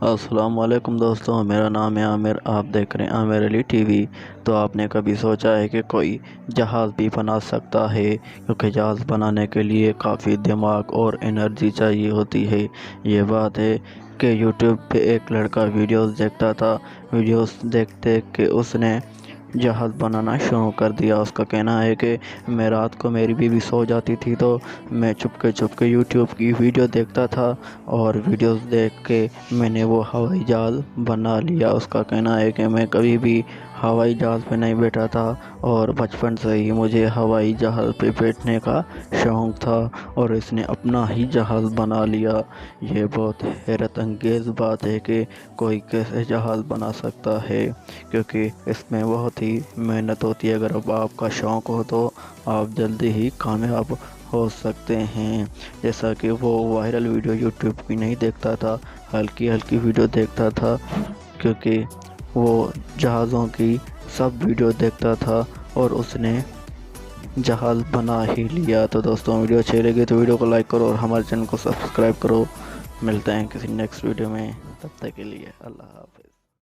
السلام علیکم دوستوں، میرا نام ہے عامر، آپ دیکھ رہے ہیں عامر علی ٹی وی۔ تو آپ نے کبھی سوچا ہے کہ کوئی جہاز بھی بنا سکتا ہے؟ کیونکہ جہاز بنانے کے لیے کافی دماغ اور انرجی چاہیے ہوتی ہے۔ یہ بات ہے کہ یوٹیوب پہ ایک لڑکا ویڈیوز دیکھتا تھا، ویڈیوز دیکھ دیکھ کے اس نے جہاز بنانا شروع کر دیا۔ اس کا کہنا ہے کہ میں رات کو میری بیوی سو جاتی تھی تو میں چپکے چپکے یوٹیوب کی ویڈیو دیکھتا تھا اور ویڈیوز دیکھ کے میں نے وہ ہوائی جہاز بنا لیا۔ اس کا کہنا ہے کہ میں کبھی بھی ہوائی جہاز پہ نہیں بیٹھا تھا اور بچپن سے ہی مجھے ہوائی جہاز پہ بیٹھنے کا شوق تھا اور اس نے اپنا ہی جہاز بنا لیا۔ یہ بہت حیرت انگیز بات ہے کہ کوئی کیسے جہاز بنا سکتا ہے، کیونکہ اس میں بہت ہی محنت ہوتی ہے۔ اگر اب آپ کا شوق ہو تو آپ جلدی ہی کامیاب ہو سکتے ہیں۔ جیسا کہ وہ وائرل ویڈیو یوٹیوب کی نہیں دیکھتا تھا، ہلکی ہلکی ویڈیو دیکھتا تھا، کیونکہ وہ جہازوں کی سب ویڈیو دیکھتا تھا اور اس نے جہاز بنا ہی لیا۔ تو دوستوں، ویڈیو اچھی لگی تو ویڈیو کو لائک کرو اور ہمارے چینل کو سبسکرائب کرو۔ ملتے ہیں کسی نیکسٹ ویڈیو میں، تب تک کے لیے اللہ حافظ۔